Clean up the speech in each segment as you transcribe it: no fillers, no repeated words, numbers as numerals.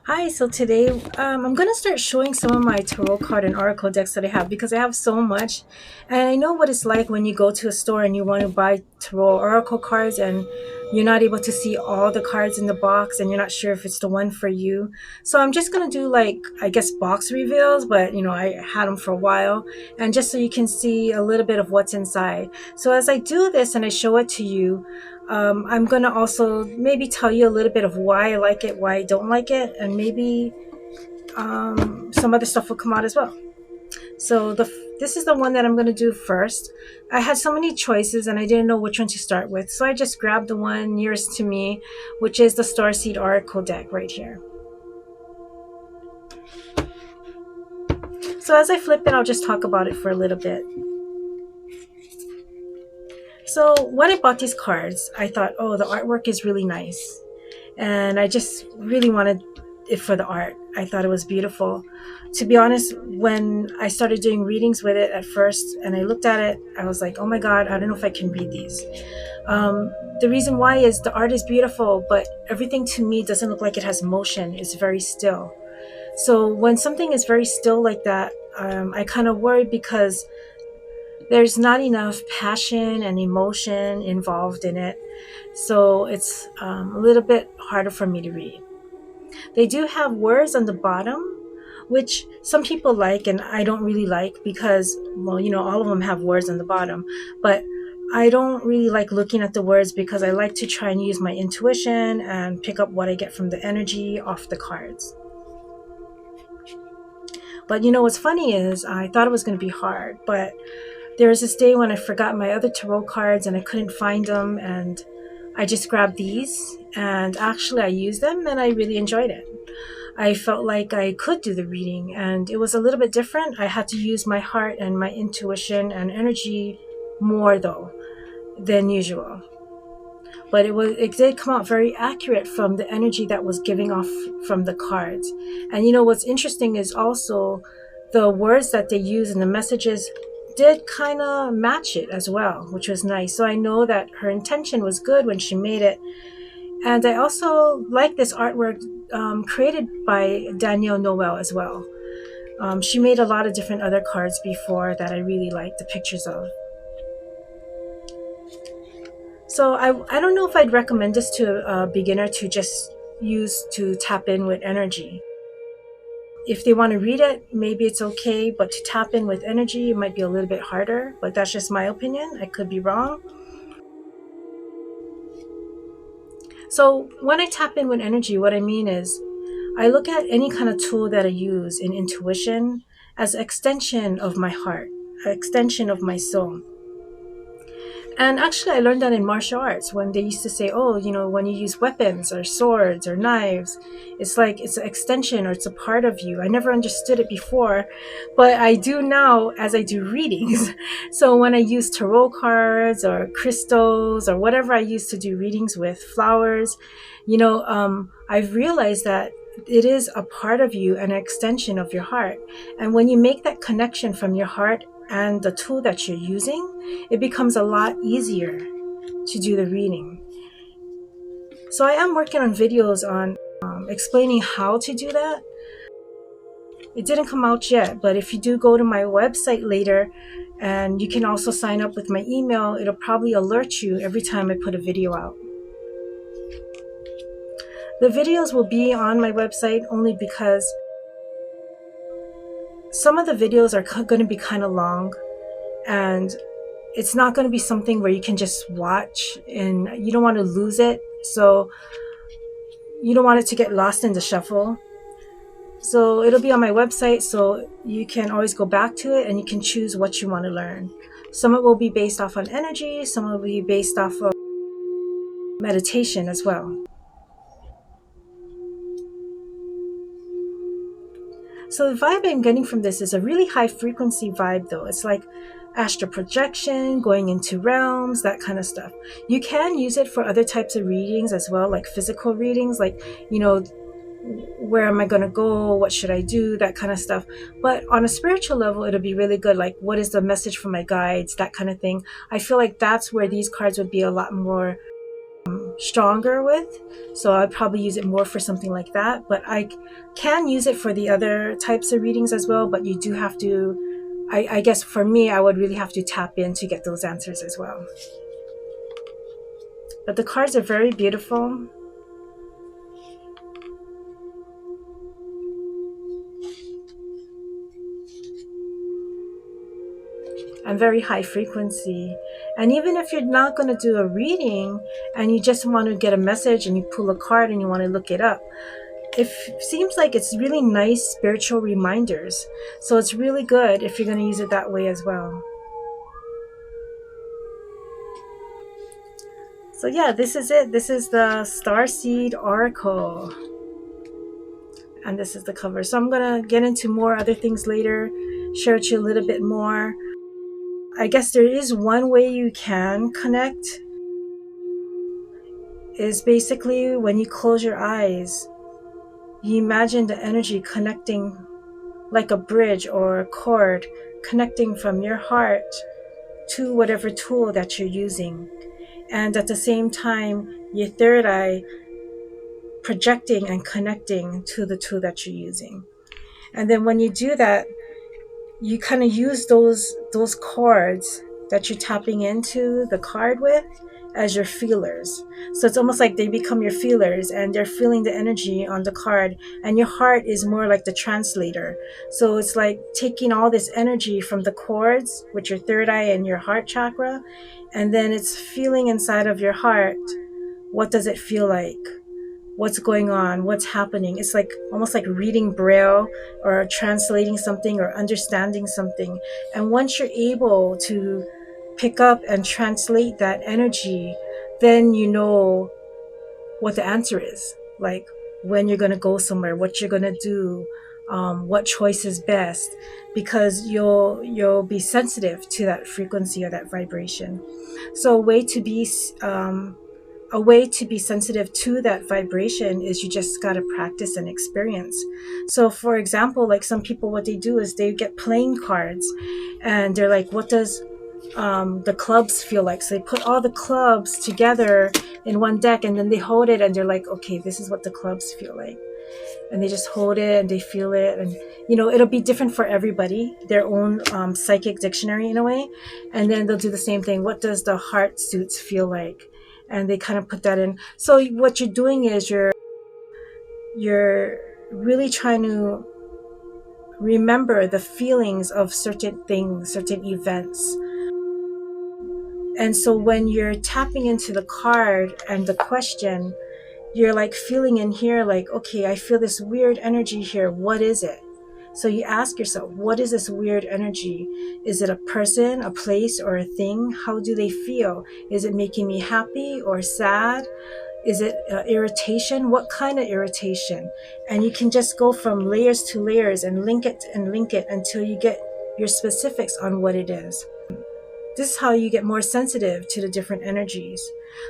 Hi, so today I'm going to start showing some of my tarot card and oracle decks that I have because I have so much. And I know what it's like when you go to a store and you want to buy tarot oracle cards and you're not able to see all the cards in the box and you're not sure if it's the one for you. So I'm just going to do like, I guess, box reveals, but I had them for a while. And just so you can see a little bit of what's inside. So as I do this and I show it to you, I'm going to also maybe tell you a little bit of why I like it, why I don't like it, and maybe some other stuff will come out as well. So this is the one that I'm going to do first. I had so many choices and I didn't know which one to start with. So I just grabbed the one nearest to me, which is the Starseed Oracle Deck right here. So as I flip it, I'll just talk about it for a little bit. So when I bought these cards, I thought, oh, the artwork is really nice. And I just really wanted it for the art. I thought it was beautiful. To be honest, when I started doing readings with it at first and I looked at it, I was like, oh my God, I don't know if I can read these. The reason why is the art is beautiful, but everything to me doesn't look like it has motion. It's very still. So when something is very still like that, I kind of worry because there's not enough passion and emotion involved in it. So it's a little bit harder for me to read. They do have words on the bottom, which some people like and I don't really like because, well, all of them have words on the bottom. But I don't really like looking at the words because I like to try and use my intuition and pick up what I get from the energy off the cards. But what's funny is I thought it was going to be hard, but there was this day when I forgot my other tarot cards and I couldn't find them, and I just grabbed these and actually I used them and I really enjoyed it. I felt like I could do the reading and it was a little bit different. I had to use my heart and my intuition and energy more though than usual. But it did come out very accurate from the energy that was giving off from the cards. And what's interesting is also the words that they use in the messages did kind of match it as well, which was nice. So I know that her intention was good when she made it. And I also like this artwork created by Danielle Noel as well. She made a lot of different other cards before that I really like the pictures of. So I don't know if I'd recommend this to a beginner to just use to tap in with energy. If they want to read it, maybe it's okay, but to tap in with energy, it might be a little bit harder, but that's just my opinion. I could be wrong. So when I tap in with energy, what I mean is I look at any kind of tool that I use in intuition as an extension of my heart, an extension of my soul. And actually, I learned that in martial arts when they used to say, oh, when you use weapons or swords or knives, it's like it's an extension or it's a part of you. I never understood it before, but I do now as I do readings. So when I use tarot cards or crystals or whatever I use to do readings with, flowers, I've realized that it is a part of you, an extension of your heart. And when you make that connection from your heart and the tool that you're using, it becomes a lot easier to do the reading. So I am working on videos on explaining how to do that. It didn't come out yet, but if you do go to my website later and you can also sign up with my email, it'll probably alert you every time I put a video out. The videos will be on my website only because some of the videos are going to be kind of long and it's not going to be something where you can just watch and you don't want to lose it. So you don't want it to get lost in the shuffle. So it'll be on my website, so you can always go back to it and you can choose what you want to learn. Some of it will be based off on energy, some will be based off of meditation as well. So the vibe I'm getting from this is a really high frequency vibe though. It's like astral projection, going into realms, that kind of stuff. You can use it for other types of readings as well, like physical readings, like, where am I going to go? What should I do? That kind of stuff. But on a spiritual level, it'll be really good. Like, what is the message from my guides? That kind of thing. I feel like that's where these cards would be a lot more stronger with. So I'd probably use it more for something like that. But I can use it for the other types of readings as well. But you do have to, I guess for me, I would really have to tap in to get those answers as well. But the cards are very beautiful. And very high frequency. And even if you're not going to do a reading and you just want to get a message and you pull a card and you want to look it up, it seems like it's really nice spiritual reminders. So it's really good if you're going to use it that way as well. So yeah, this is it. This is the Starseed Oracle. And this is the cover. So I'm going to get into more other things later, share with you a little bit more. I guess there is one way you can connect, is basically when you close your eyes, you imagine the energy connecting like a bridge or a cord, connecting from your heart to whatever tool that you're using. And at the same time, your third eye projecting and connecting to the tool that you're using. And then when you do that, you kind of use those chords that you're tapping into the card with as your feelers. So it's almost like they become your feelers and they're feeling the energy on the card, and your heart is more like the translator. So it's like taking all this energy from the chords with your third eye and your heart chakra, and then it's feeling inside of your heart. What does it feel like? What's going on? What's happening? It's like almost like reading Braille or translating something or understanding something. And once you're able to pick up and translate that energy, then you know what the answer is. Like when you're going to go somewhere, what you're going to do, what choice is best, because you'll be sensitive to that frequency or that vibration. So a way to be sensitive to that vibration is you just got to practice and experience. So for example, like some people, what they do is they get playing cards and they're like, what does the clubs feel like? So they put all the clubs together in one deck and then they hold it and they're like, okay, this is what the clubs feel like. And they just hold it and they feel it. And, it'll be different for everybody, their own psychic dictionary in a way. And then they'll do the same thing. What does the heart suits feel like? And they kind of put that in. So what you're doing is you're really trying to remember the feelings of certain things, certain events. And so when you're tapping into the card and the question, you're like feeling in here like, okay, I feel this weird energy here. What is it? So you ask yourself, what is this weird energy? Is it a person, a place, or a thing? How do they feel? Is it making me happy or sad? Is it irritation? What kind of irritation? And you can just go from layers to layers and link it until you get your specifics on what it is. This is how you get more sensitive to the different energies.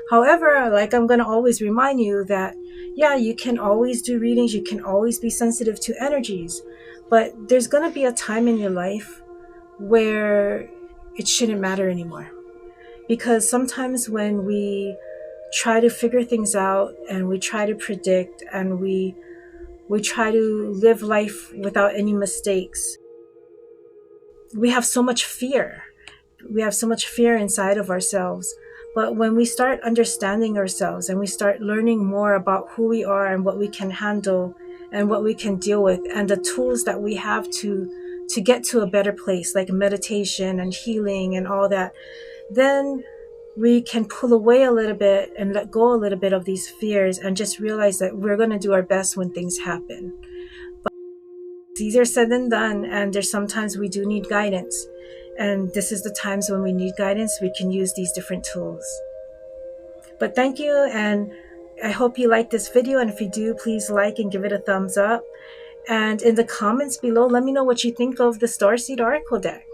However, like I'm going to always remind you that, yeah, you can always do readings. You can always be sensitive to energies. But there's going to be a time in your life where it shouldn't matter anymore. Because sometimes when we try to figure things out and we try to predict and we try to live life without any mistakes, we have so much fear. We have so much fear inside of ourselves. But when we start understanding ourselves and we start learning more about who we are and what we can handle and what we can deal with and the tools that we have to get to a better place, like meditation and healing and all that, then we can pull away a little bit and let go a little bit of these fears and just realize that we're going to do our best when things happen. But it's easier said than done, and there's sometimes we do need guidance. And this is the times when we need guidance, we can use these different tools. But thank you, and I hope you like this video. And if you do, please like and give it a thumbs up. And in the comments below, let me know what you think of the Starseed Oracle Deck.